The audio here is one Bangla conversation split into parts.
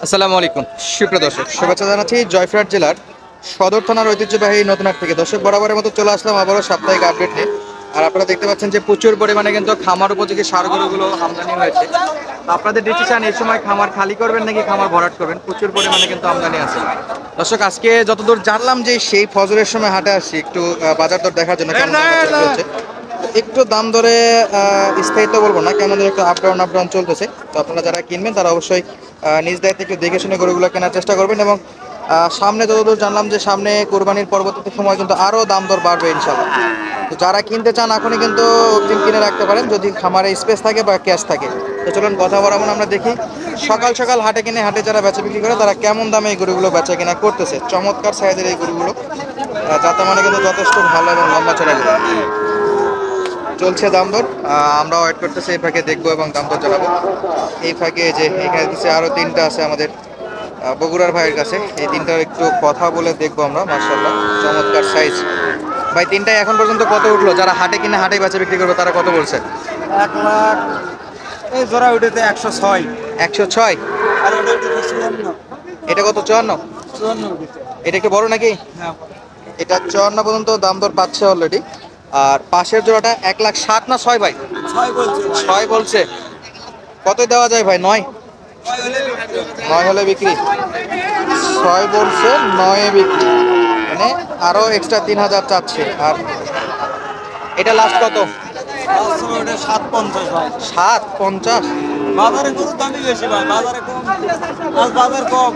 আসসালামু আলাইকুম সুপ্রিয় দর্শক, শুভেচ্ছা জানাচ্ছি জয়পুরহাট জেলার সদর থানার ঐতিহ্যবাহী নতুন হাট থেকে। দর্শক, বরাবরের মতো চলে আসলাম আবারও সাপ্তাহিক আপডেট নিয়ে। আর আপনারা দেখতে পাচ্ছেন যে প্রচুর পরিমাণে কিন্তু খামার উপযোগী সার গরুগুলো আমদানি হয়েছে। তো আপনাদের ডিসিশন, এই সময় খামার খালি করবেন নাকি খামার ভরাট করবেন। প্রচুর পরিমাণে কিন্তু আমদানি আছে। দর্শক, আজকে যতদূর জানলাম যে সেই ফজরের সময় হাটে আসছি একটু বাজার দর দেখার জন্য কেমন হচ্ছে। একটু দাম দরে স্থায়িত্ব বলবো না, কেমন একটু আপ ডাউন চলতেছে। তো আপনারা যারা কিনবেন তারা অবশ্যই নিজ দায়িত্বে একটু দেখে শুনে গরুগুলো কেনার চেষ্টা করবেন। এবং সামনে যতদূর জানলাম যে সামনে কোরবানির পরবর্তী সময় কিন্তু আরও দাম দর বাড়বে ইনশাল্লাহ। তো যারা কিনতে চান এখনই কিন্তু অগ্রিম কিনে রাখতে পারেন যদি খামারে স্পেস থাকে বা ক্যাশ থাকে। তো চলুন কথা বরাবর আমরা দেখি সকাল সকাল হাটে কিনে হাটে যারা বেচা বিক্রি করে তারা কেমন দামে এই গরুগুলো বেচা কিনা করতেছে। চমৎকার সাইজের এই গরুগুলো, যাতে মানে কিন্তু যথেষ্ট ভালো এবং লম্বা চড়া গরু। চলছে দাম দর, আমরা ওয়েট করতেছি এই ফাঁকে দেখবো এবং দাম দর জানাবো। এই ফাঁকে যে এখানে দিচ্ছে আরো তিনটা আছে আমাদের বগুড়ার ভাইয়ের কাছে, এই তিনটার একটু কথা বলে দেখবো আমরা। মাশাআল্লাহ, চমৎকার সাইজ। ভাই, তিনটায় এখন পর্যন্ত কত উঠলো? যারা হাটে কিনে হাটে বেচা বিক্রি করবে তারা কত বলছে? 1 লাখ এই জোড়া উঠেছে 106। 106? আর ওটা উঠেছে 54। এটা কত? 54? 54 উঠেছে। এটা কি বড় নাকি? হ্যাঁ, এটা 54 পর্যন্ত দাম দর পাচ্ছে অলরেডি। আর পাশের জোড়াটা 1,07,000 না 6 ভাই? 6 বলছে। 6 বলছে। কত দেওয়া যায় ভাই? 9? 9 হলে বিক্রি। 6 বলছে, 9 বিক্রি, মানে আরো এক্সট্রা 3,000 চাচ্ছে। আর এটা লাস্ট কত? 750 ভাই। 750? বাজারে গরুর দামই বেশি ভাই, বাজারে কম। আজ বাজার কম,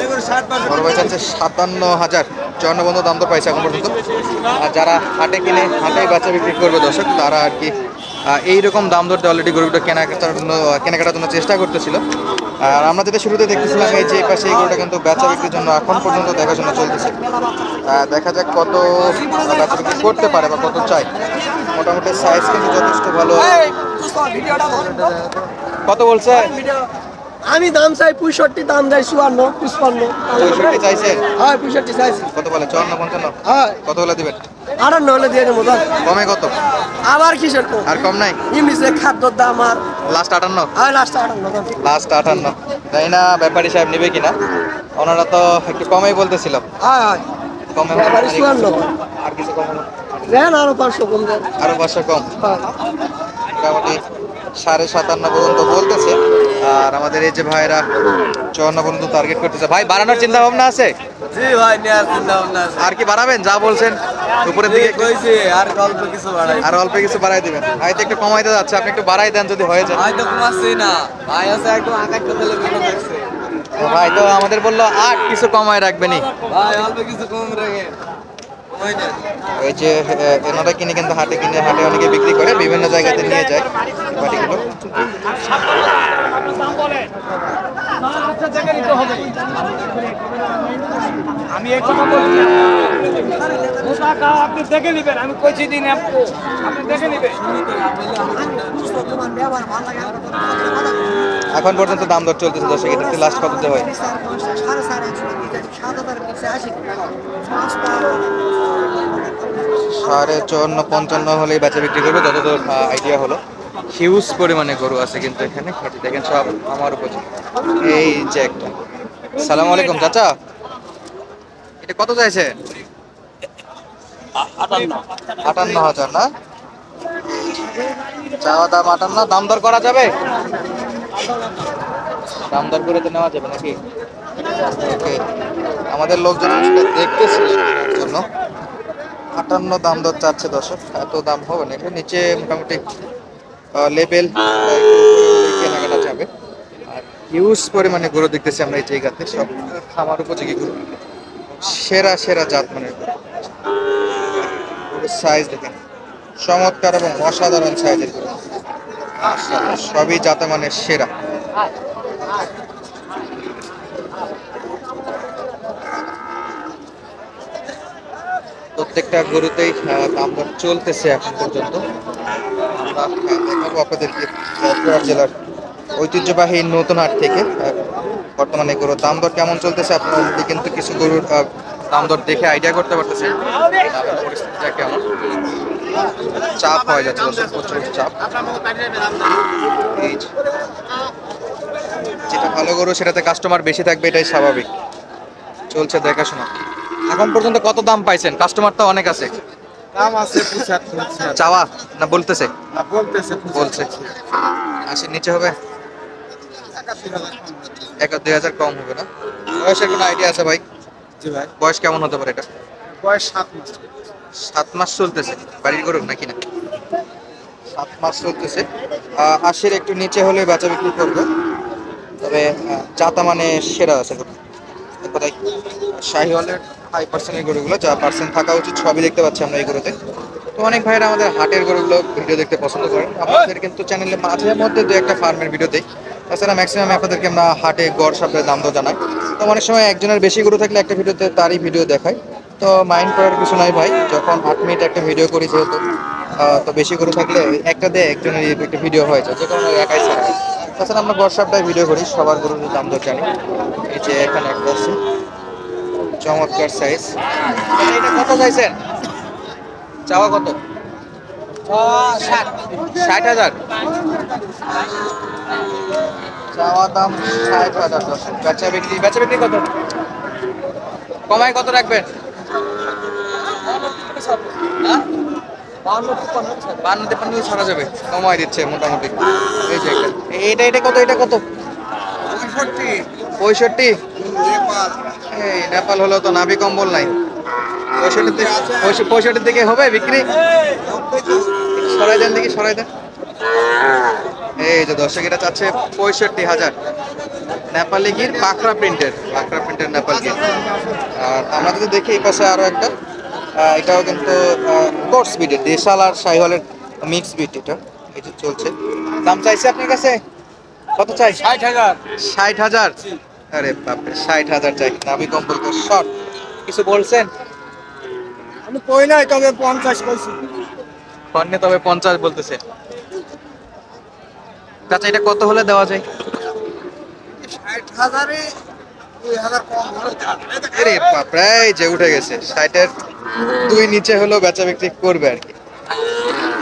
এগুলো 60 বড় ভাই চাচ্ছে 57,000। 54 বন্ধু দাম দর পাইছে এখন পর্যন্ত। আর যারা হাটে কিনে হাটে বেচা বিক্রি করবে দর্শক, তারা আর কি এইরকম দাম দর দিয়ে অলরেডি গরুটা কেনাকাটার জন্য চেষ্টা করতেছিল। আর আমরা যেটা শুরুতে দেখতেছিলাম এই যে এই পাশে এই গরুটা কিন্তু বেচা বিক্রির জন্য এখন পর্যন্ত দেখাশোনা চলতেছে। দেখা যাক কত বেচা বিক্রি করতে পারে বা কত চাই। মোটামুটি সাইজ কিন্তু যথেষ্ট ভালো। কত বলছে? আমি দাম চাই 65, দাম চাই 54, 55। 65 চাইছে? হ্যাঁ, 65 চাইছি। কত বলে? 54, 55? হ্যাঁ, কত হলে দিবেন? 58 হলে দিয়ে দেবো। কমে কত? আবার কিসের কম? আর কম নাই? ইংলিশে খাদ্যর দাম আর লাস্ট 58? লাস্ট 58। লাস্ট 58। জানি না ব্যাপারী সাহেব নেবে কিনা, ওনারা তো একটু কমেই বলতেছিল। হ্যাঁ, কমে ব্যাপারী 54। আর কিছু কম হলো? দেন আরো 500 কম দেন। আরো 500 কম। হ্যাঁ। মোটামুটি 57.5 পর্যন্ত বলতেছে। আর আমাদের এই যে ভাইরা 54 পর্যন্ত টার্গেট করতেছে। ভাই, বাড়ানোর চিন্তা ভাবনা আছে? জি ভাই, নেওয়ার চিন্তা ভাবনা আছে। আর কি বাড়াবেন? যা বলছেন উপরের দিকে কইছি আর অল্প কিছু বাড়াই। আর অল্প কিছু বাড়াই দিবেন। ভাই তো একটু কমাইতে যাচ্ছে, আপনি একটু বাড়াই দেন যদি হয়ে যায়। ভাই তো কমাচ্ছি না, ভাই আছে একদম আকাশ পাতালে ভালো লাগছে। ভাই তো আমাদের বললো আর কিছু কমায় রাখবেনি। ভাই অল্প কিছু কম রাখে। ওই না, ওই যে এনারা কিনে কিন্তু হাটে কিনে হাটে অনেকে বিক্রি করে, বিভিন্ন জায়গাতে নিয়ে যায় বাড়িগুলো। আমি এই কথা বলছি, আপনি দেখে নেবেন। আমি কইছি দিন আপনি দেখে নেবেন। এখন পর্যন্ত দাম দর চলতেছে দর্শক, এটা লাস্ট কততে হয়? 54, 55 হলেই বেচা বিক্রি করবে যতদূর আইডিয়া হলো। হিউজ পরিমাণে গরু আছে কিন্তু এখানে, দেখেন সব আমার উপর। এই যে একটা, সালাম আলাইকুম চাচা, এটা কত চাইছে? 58,000 না? চাওয়া দাম 58, দাম দর করা যাবে? দাম দর করে তো নেওয়া যাবে নাকি? ওকে, আমাদের লোকজন আসলে দেখতেছিল জন্য 58 দাম দর চাচ্ছে দর্শক। এত দাম হবে না, একটু নিচে মোটামুটি লেভেল কেনাকাটা যাবে। আর হিউজ পরিমাণে গরু দেখতেছি আমরা এই জায়গাতে, সব খামার উপযোগী গরু, সেরা সেরা জাত মানের গরু। সাইজ দেখেন চমৎকার এবং অসাধারণ সাইজের গরু, মাশাআল্লাহ, সবই জাতে মানে সেরা। প্রত্যেকটা গরুতেই দাম দর চলতেছে এখন পর্যন্ত। আমরা দেখাবো আপনাদেরকে জয়পুরহাট জেলার ঐতিহ্যবাহী নতুন হাট থেকে বর্তমানে গরুর দাম দর কেমন চলতেছে। আপনারা অলরেডি কিন্তু কিছু গরুর দাম দর দেখে আইডিয়া করতে পারতেছেন পরিস্থিতিটা কেমন। চাপ হয়ে যাচ্ছে, প্রচুর চাপ। এই যে যেটা ভালো গরু সেটাতে কাস্টমার বেশি থাকবে, এটাই স্বাভাবিক। চলছে দেখাশোনা। এখন পর্যন্ত কত দাম পাইছেন? কাস্টমার তো অনেক আছে। দাম আছে 75 চাওয়া না বলতেছে? না বলতেছে বলছে 80 নিচে হবে, 1-2,000 কম হবে না? বয়সের কোনো আইডিয়া আছে ভাই? জি ভাই, বয়স কেমন হতে পারে এটা? বয়স 7 মাস। 7 মাস চলতেছে। বাড়ির গরু নাকি না? 7 মাস চলতেছে। 80-র একটু নিচে হলে বেচা বিক্রি করবে, তবে জাতা মানে সেরা আছে গরু। কোথায় শাহিওয়ালের হাই পার্সেন্টের গরুগুলো, যা পার্সেন্ট থাকা উচিত সবই দেখতে পাচ্ছি আমরা এই গরুতে। তো অনেক ভাইরা আমাদের হাটের গরুগুলো ভিডিও দেখতে পছন্দ করেন। আমাদের কিন্তু চ্যানেলে মাঝে মধ্যে দু একটা ফার্মের ভিডিও দেই, তাছাড়া ম্যাক্সিমাম আপনাদেরকে আমরা হাটে গড় সাপের দাম দর জানাই। তো অনেক সময় একজনের বেশি গরু থাকলে একটা ভিডিওতে তারই ভিডিও দেখাই। তো মাইন্ড করার কিছু নাই ভাই, যখন 8 মিনিট একটা ভিডিও করি যেহেতু, তো বেশি গরু থাকলে একটা দিয়ে একজনের একটা ভিডিও হয়ে যায়, যে কারণে একাই ছাড়া। তাছাড়া আমরা গড় সাপটায় ভিডিও করি, সবার গরুর দাম দর জানি। এই যে এখানে একটা আছে চমৎকার সাইজ। এটা কত চাইছেন? চাওয়া কত? 60,000 চাওয়া দাম। 60,000 দর্শক। বেচা বিক্রি কত? কমায় কত রাখবেন? 52-53 ছাড়া যাবে, কমায় দিচ্ছে মোটামুটি। এই যে এটা কত? এটা কত? 65। এই নেপাল হলেও তো নাভি কম্বল নাই। 65 থেকে হবে বিক্রি? সরাই দেন দেখি, সরাই দেন। এই যে দর্শক, এটা চাচ্ছে 65,000। নেপালি গির, পাকড়া প্রিন্টের নেপাল গির। আর আমরা যদি দেখি এই পাশে আরো একটা, এটাও কিন্তু কোর্স বিটের, দেশাল আর শাহিওয়ালের মিক্স বিট। এটা এই যে চলছে। দাম চাইছে আপনার কাছে কত? চাই 60,000। 60,000? আরে বাপরে, 60,000 চাই। নাভি কম্বল তো শর্ট। কিছু বলছেন? আমি কই নাই, তবে 50 কইছি। পণ্যে তবে 50 বলতেছে। চাচা এটা কত হলে দেওয়া যায়? 60,000 এ 2,000 কম হলে আরে বাপরে, এই যে উঠে গেছে। 60-এর 2 নিচে হলেও বেচা বিক্রি করবে আর কি।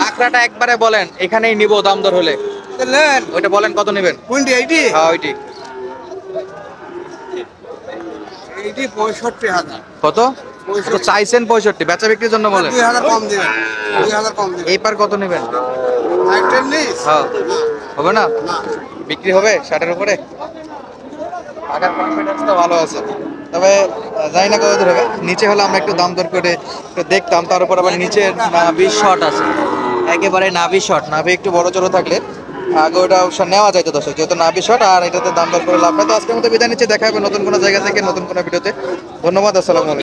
আঁকড়াটা একবারে বলেন, এখানেই নিব দাম দর হলে। দিলেন। ওইটা বলেন কত নেবেন? কোনটি এইটি? হ্যাঁ ওইটি। এইটি 65,000। কত? তো চাইছেন 65, বেচা বিক্রির জন্য বলেন। 2,000 কম দিবেন। 2,000 কম দিবেন। এই পার কত নেবেন? 48। হ্যাঁ, হবে না? বিক্রি হবে 60-এর উপরে? টাকার কনফিডেন্স তো ভালো আছে, তবে জানি না কত দূর হবে। নিচে হলে আমরা একটু দাম দর করে একটু দেখতাম। তার উপর আবার নিচে নাভি শর্ট আছে, একেবারে নাভি শর্ট। নাভি একটু বড় চড়ো থাকলে আগে ওটা অবশ্য নেওয়া যাইতো দর্শক, যেহেতু নাভি শর্ট। আর এটাতে দাম দর করে লাভ নাই। তো আজকের মতো বিদায় নিচ্ছে, দেখা হবে নতুন কোনো জায়গা থেকে নতুন কোনো ভিডিওতে। ধন্যবাদ, আসসালামু আলাইকুম।